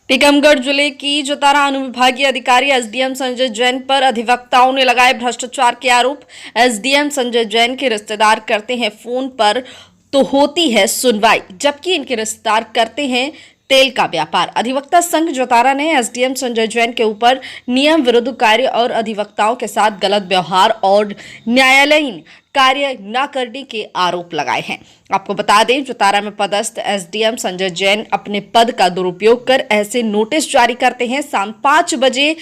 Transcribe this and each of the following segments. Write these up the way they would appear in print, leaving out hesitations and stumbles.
टीकमगढ़ जिले की जतारा अनुविभागीय अधिकारी एसडीएम संजय जैन पर अधिवक्ताओं ने लगाए भ्रष्टाचार के आरोप। एसडीएम संजय जैन के रिश्तेदार करते हैं फोन पर तो होती है सुनवाई, जबकि इनके रिश्तेदार करते हैं तेल का व्यापार। अधिवक्ता संघ जतारा ने एसडीएम संजय जैन के ऊपर नियम विरुद्ध कार्य और अधिवक्ताओं के साथ गलत व्यवहार और न्यायालयीन कार्य न करने के आरोप लगाए हैं। आपको बता दें, जतारा में पदस्थ एसडीएम संजय जैन अपने पद का दुरुपयोग कर ऐसे नोटिस जारी करते हैं शाम 5 बजे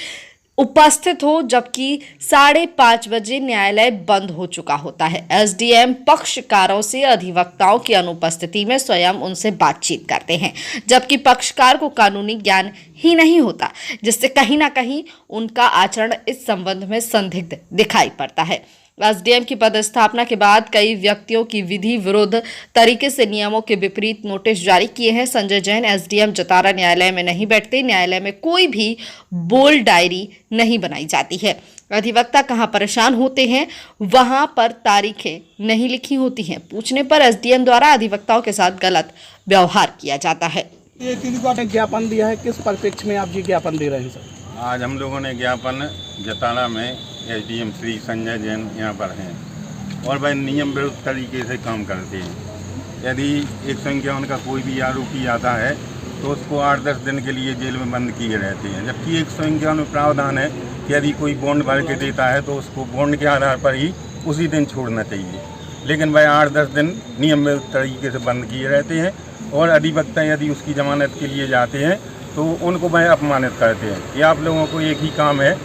उपस्थित हो, जबकि 5:30 बजे न्यायालय बंद हो चुका होता है। एसडीएम पक्षकारों से अधिवक्ताओं की अनुपस्थिति में स्वयं उनसे बातचीत करते हैं, जबकि पक्षकार को कानूनी ज्ञान ही नहीं होता, जिससे कहीं ना कहीं उनका आचरण इस संबंध में संदिग्ध दिखाई पड़ता है। एसडीएम की पदस्थापना के बाद कई व्यक्तियों की विधि विरुद्ध तरीके से नियमों के विपरीत नोटिस जारी किए हैं। संजय जैन एसडीएम जतारा न्यायालय में नहीं बैठते, न्यायालय में कोई भी बोल डायरी नहीं बनाई जाती है। अधिवक्ता कहां परेशान होते हैं वहां पर तारीखें नहीं लिखी होती हैं। पूछने पर एसडीएम द्वारा अधिवक्ताओं के साथ गलत व्यवहार किया जाता है। ये तीन बार ज्ञापन दिया है, किस परिप्रेक्ष्य में आप जी ज्ञापन दे रहे हैं सर? आज हम लोगों ने ज्ञापन जतारा में एसडीएम श्री संजय जैन यहाँ पर हैं और वह नियम विरुद्ध तरीके से काम करते हैं। यदि 151 का कोई भी आरोपी आता है तो उसको 8-10 दिन के लिए जेल में बंद किए रहते हैं, जबकि 151 में प्रावधान है कि यदि कोई बॉन्ड भर के देता है तो उसको बॉन्ड के आधार पर ही उसी दिन छोड़ना चाहिए। लेकिन वह 8-10 दिन नियम विरुद्ध तरीके से बंद किए रहते हैं और अधिवक्ता यदि उसकी जमानत के लिए जाते हैं तो उनको वह अपमानित करते हैं कि आप लोगों को एक ही काम है,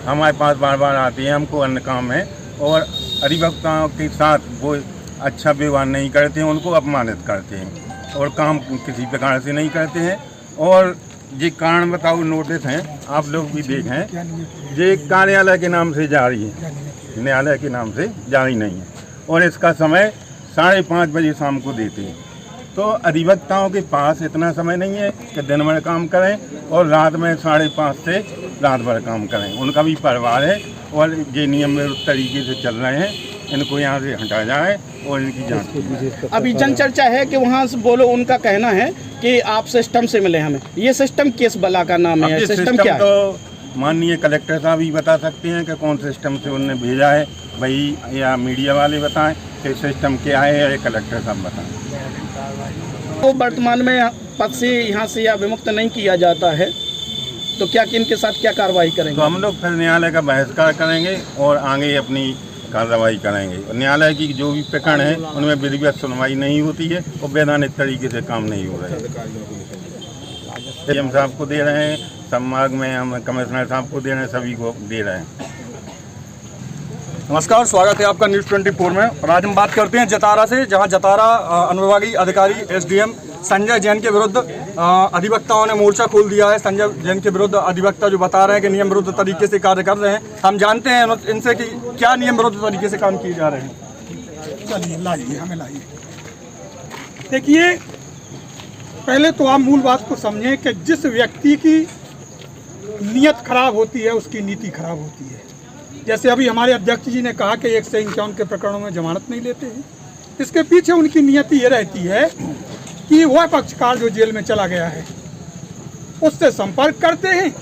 हमारे पास बार बार आते हैं, हमको अन्य काम है, और अधिवक्ताओं के साथ वो अच्छा व्यवहार नहीं करते हैं, उनको अपमानित करते हैं और काम किसी प्रकार से नहीं करते हैं। और ये कारण बताओ नोटिस हैं, आप लोग भी देखें, ये कार्यालय के नाम से जारी है, न्यायालय के नाम से जारी नहीं है और इसका समय 5:30 बजे शाम को देते हैं। तो अधिवक्ताओं के पास इतना समय नहीं है कि दिन भर काम करें और रात में 5:30 से रात भर काम करें। उनका भी परिवार है और ये नियम विरुद्ध तरीके से चल रहे हैं, इनको यहाँ से हटा जाए और इनकी जांच की। अभी जन चर्चा है कि वहाँ से बोलो, उनका कहना है कि आप सिस्टम से मिले हमें। ये सिस्टम किस बला का नाम है? सिस्टम क्या है? तो माननीय कलेक्टर साहब ही बता सकते हैं कि कौन सिस्टम से उन्होंने भेजा है भाई, या मीडिया वाले बताएं कि सिस्टम क्या है, या कलेक्टर साहब बताएं। तो वर्तमान में पद से यहाँ से या विमुक्त नहीं किया जाता है तो क्या कि इनके साथ क्या कार्रवाई करेंगे? तो हम लोग फिर न्यायालय का बहिष्कार करेंगे और आगे अपनी कार्रवाई करेंगे। न्यायालय की जो भी प्रकरण है उनमें विधिवत सुनवाई नहीं होती है और वैधानिक तरीके से काम नहीं हो रहा है। हम साहब को दे रहे हैं, संभाग में हम कमिश्नर साहब को दे रहे हैं, सभी को दे रहे हैं। नमस्कार, स्वागत है आपका न्यूज़ 24 में। और आज हम बात करते हैं जतारा से, जहां जतारा अनुविभागीय अधिकारी एसडीएम संजय जैन के विरुद्ध अधिवक्ताओं ने मोर्चा खोल दिया है। संजय जैन के विरुद्ध अधिवक्ता जो बता रहे हैं कि नियम विरुद्ध तरीके से कार्य कर रहे हैं। हम जानते हैं इनसे कि क्या नियम विरुद्ध तरीके से काम किए जा रहे हैं। चलिए लाइए, हमें लाइए। देखिए, पहले तो आप मूल बात को समझें कि जिस व्यक्ति की नीयत खराब होती है उसकी नीति खराब होती है। जैसे अभी हमारे अध्यक्ष जी ने कहा कि 151 के प्रकरणों में जमानत नहीं लेते हैं, इसके पीछे उनकी नीयत ये रहती है कि वह पक्षकार जो जेल में चला गया है उससे संपर्क करते हैं।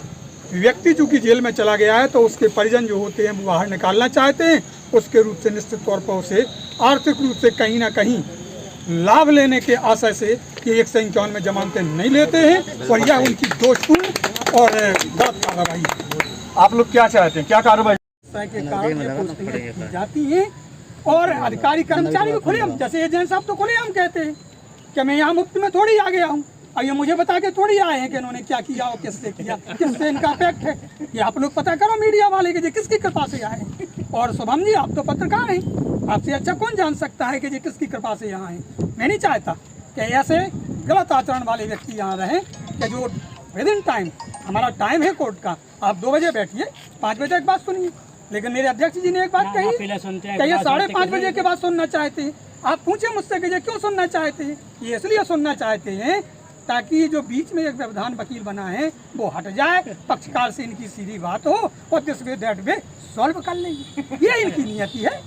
व्यक्ति चूंकि जेल में चला गया है तो उसके परिजन जो होते हैं वो बाहर निकालना चाहते हैं, उसके रूप से निश्चित तौर पर उसे आर्थिक रूप से कहीं ना कहीं लाभ लेने के आशय से कि 151 में जमानतें नहीं लेते हैं और यह उनकी दोषपूर्ण और गलत कार्रवाई है। आप लोग क्या चाहते हैं, क्या कार्रवाई के कारण की जाती है और अधिकारी कर्मचारी खुलेआम, जैसे एजेंट साहब तो खुलेआम कहते हैं कि मैं यहाँ मुफ्त में थोड़ी आ गया हूँ और ये मुझे बता के थोड़ी आए हैं कि इन्होंने क्या किया और किससे किया, किससे इनका इफेक्ट है। ये आप लोग पता करो मीडिया वाले कि ये किसकी कृपा से आए हैं। और शुभम जी, आप तो पत्रकार हैं, आपसे अच्छा कौन जान सकता है कि ये किसकी कृपा से यहाँ हैं। मैं नहीं चाहता कि ऐसे गलत आचरण वाले व्यक्ति यहाँ रहें कि जो विद इन टाइम, हमारा टाइम है कोर्ट का, आप 2 बजे बैठिए, 5 बजे एक बात सुनिए। लेकिन मेरे अध्यक्ष जी ने एक बात कही कि ये 5:30 बजे के बाद सुनना चाहते हैं। आप पूछे मुझसे कि ये क्यों सुनना चाहते हैं? ये इसलिए सुनना चाहते हैं ताकि जो बीच में एक व्यवधान वकील बना है वो हट जाए, पक्षकार से इनकी सीधी बात हो और this way that way solve कर लेंगे। ये इनकी नियति है।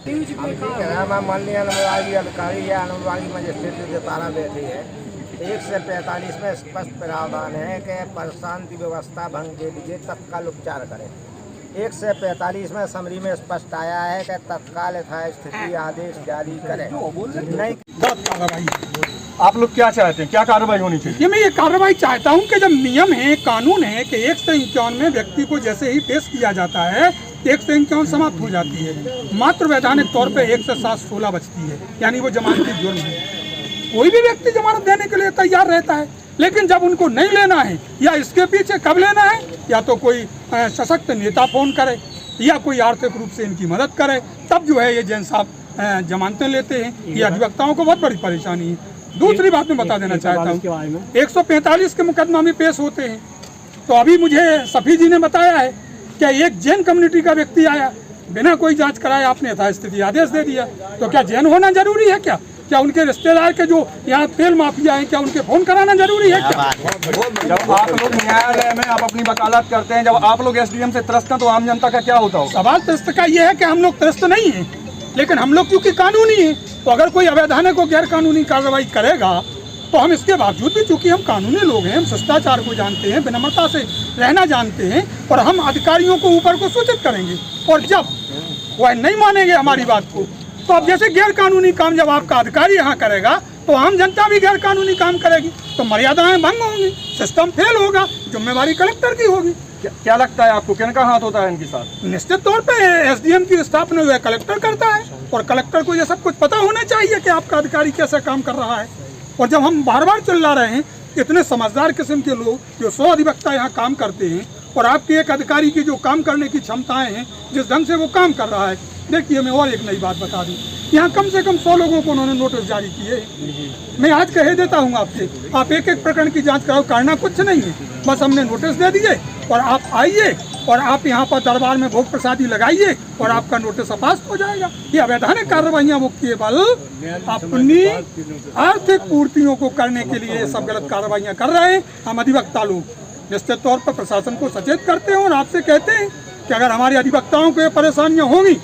माननीय अनुविभागीय अधिकारी या अनुविभागीय मजिस्ट्रेट जतारा बैठे हैं, 1 से 45 में स्पष्ट प्रावधान है कि शांति व्यवस्था भंग के लिए तत्काल उपचार करें। 1 से 45 में समरी में स्पष्ट आया है कि तत्काल यथास्थिति आदेश जारी करें। नहीं बहुत कार्रवाई। आप लोग क्या चाहते हैं, क्या कार्रवाई होनी चाहिए? ये मैं ये कार्रवाई चाहता हूँ कि जब नियम है, कानून है कि 1 से 51 में व्यक्ति को जैसे ही पेश किया जाता है 1 से 51 समाप्त हो जाती है। मात्र वैधानिक तौर पे 1 से 7 16 बचती है, यानी वो जमानती जुर्म है। कोई भी व्यक्ति जमानत देने के लिए तैयार रहता है, लेकिन जब उनको नहीं लेना है या इसके पीछे कब लेना है, या तो कोई सशक्त नेता फोन करे या कोई आर्थिक रूप से इनकी मदद करे, तब जो है ये जैन साहब जमानतें लेते हैं। ये अधिवक्ताओं को बहुत बड़ी परेशानी है। दूसरी बात मैं बता देना चाहता हूँ, 145 के मुकदमा में पेश होते हैं, तो अभी मुझे सफी जी ने बताया है कि एक जैन कम्युनिटी का व्यक्ति आया, बिना कोई जांच कराए आपने यथास्थिति आदेश दे दिया। तो क्या जैन होना जरूरी है? क्या उनके रिश्तेदार के जो यहाँ तेल माफिया हैं, क्या उनके फोन कराना जरूरी है? क्या जब आप लोग न्यायालय में आप अपनी वकालत करते हैं, जब आप लोग एसडीएम से त्रस्त हैं, तो आम जनता का क्या होता हो? सवाल त्रस्त का ये है कि हम लोग त्रस्त नहीं हैं, लेकिन हम लोग क्योंकि कानूनी हैं, तो अगर कोई अवैधानिक और गैर कानूनी कार्रवाई करेगा तो हम इसके बावजूद भी, चूंकि हम कानूनी लोग हैं, हम शिष्टाचार को जानते हैं, विनम्रता से रहना जानते हैं, और हम अधिकारियों को ऊपर को सूचित करेंगे। और जब वह नहीं मानेंगे हमारी बात को, तो अब जैसे गैर कानूनी काम जब आपका अधिकारी यहाँ करेगा, तो आम जनता भी गैर कानूनी काम करेगी, तो मर्यादाएं भंग होंगी, सिस्टम फेल होगा, जिम्मेवारी कलेक्टर की होगी। क्या लगता है आपको, किनका हाथ होता है इनके साथ? निश्चित तौर पे एसडीएम की स्थापना जो है कलेक्टर करता है, और कलेक्टर को ये सब कुछ पता होना चाहिए कि आपका अधिकारी कैसा काम कर रहा है। और जब हम बार बार चिल्ला रहे हैं, इतने समझदार किस्म के लोग जो 100 अधिवक्ता यहाँ काम करते हैं, और आपके एक अधिकारी की जो काम करने की क्षमताएं हैं, जिस ढंग से वो काम कर रहा है। देखिए, मैं और एक नई बात बता दूं, यहाँ कम से कम 100 लोगों को उन्होंने नोटिस जारी किए। मैं आज कह देता हूँ आपसे, आप एक एक प्रकरण की जांच कराओ, करना कुछ नहीं है, बस हमने नोटिस दे दिए और आप आइए और आप यहाँ पर दरबार में भोग प्रसादी लगाइए और आपका नोटिस अपास्त हो जाएगा। ये अवैधानिक कार्रवाइयाँ वो केवल अपनी आर्थिक पूर्तियों को करने के लिए सब गलत कार्रवाइयाँ कर रहे हैं। हम अधिवक्ता लोग निश्चित तौर पर प्रशासन को सचेत करते हैं और आपसे कहते हैं कि अगर हमारे अधिवक्ताओं को ये परेशानियाँ होंगी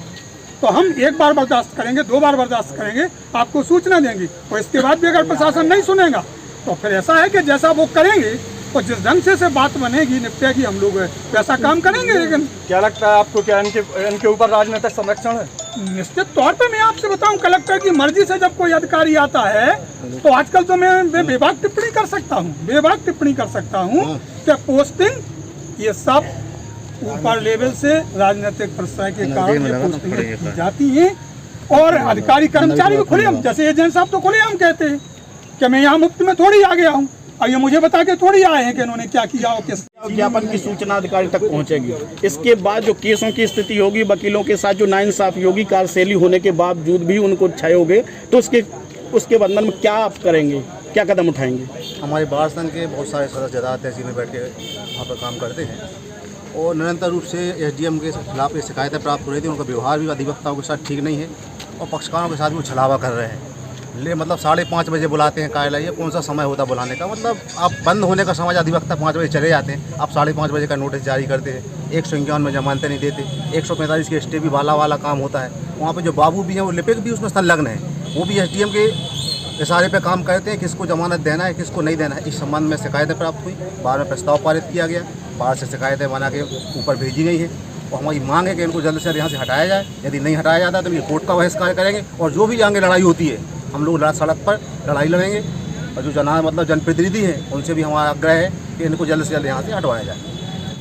तो हम 1 बार बर्दाश्त करेंगे, 2 बार बर्दाश्त करेंगे, आपको सूचना देंगे, और इसके बाद भी अगर प्रशासन नहीं सुनेगा तो फिर ऐसा है कि जैसा वो करेंगे और जिस ढंग से बात बनेगी, निपटेगी, हम लोग वैसा काम करेंगे। लेकिन क्या लगता है आपको, क्या इनके ऊपर राजनीतिक संरक्षण है? निश्चित तौर पे मैं आपसे बताऊं, कलेक्टर की मर्जी से जब कोई अधिकारी आता है तो आजकल तो मैं बेबाक टिप्पणी कर सकता हूं कि पोस्टिंग ये सब ऊपर लेवल से राजनीतिक प्रश्रय के कारण ये पोस्टिंग की जाती हैं, और अधिकारी कर्मचारी भी खुलेआम, जैसे एजेंट साहब तो खुलेआम कहते हैं कि मैं यहाँ मुफ्त में थोड़ी आ गया हूँ, और ये मुझे बता के थोड़ी आए हैं कि इन्होंने क्या किया और किस। ज्ञापन की सूचना अधिकारी तक पहुंचेगी। इसके बाद जो केसों की स्थिति होगी, वकीलों के साथ जो नाइंसाफी होगी, कार्यशैली होने के बावजूद भी उनको छायोगे, तो उसके बंधन में क्या आप करेंगे, क्या कदम उठाएंगे? हमारे बार संघ के बहुत सारे सदस्य जदा तहसील में बैठ के वहाँ पर काम करते हैं, और निरंतर रूप से एसडीएम के खिलाफ ये शिकायतें प्राप्त हो रही थी। उनका व्यवहार भी अधिवक्ताओं के साथ ठीक नहीं है, और पक्षकारों के साथ भी छलावा कर रहे हैं। मतलब 5:30 बजे बुलाते हैं कार्यालय, कौन सा समय होता बुलाने का? मतलब आप बंद होने का समय, अधिवक्ता 5 बजे चले जाते हैं, आप 5:30 बजे का नोटिस जारी करते हैं। 151 में जमानतें नहीं देते, 145 के स्टे भी वाला काम होता है। वहाँ पे जो बाबू भी हैं, वो लिपिक भी उसमें संलग्न है, वो भी एसडीएम के इशारे पे काम करते हैं, किसको जमानत देना है, किसको नहीं देना है। इस संबंध में शिकायतें प्राप्त हुई, बार में प्रस्ताव पारित किया गया, बाहर से शिकायतें बना के ऊपर भेजी गई है, और हमारी मांग है कि इनको जल्द से जल्द यहाँ से हटाया जाए। यदि नहीं हटाया जाता तो ये कोर्ट का बहिष्कार करेंगे, और जो भी आगे लड़ाई होती है, हम लोग सड़क पर लड़ाई लड़ेंगे, और जो जनप्रतिनिधि हैं उनसे भी हमारा आग्रह है कि इनको जल्द से जल्द यहाँ से हटवाया जाए।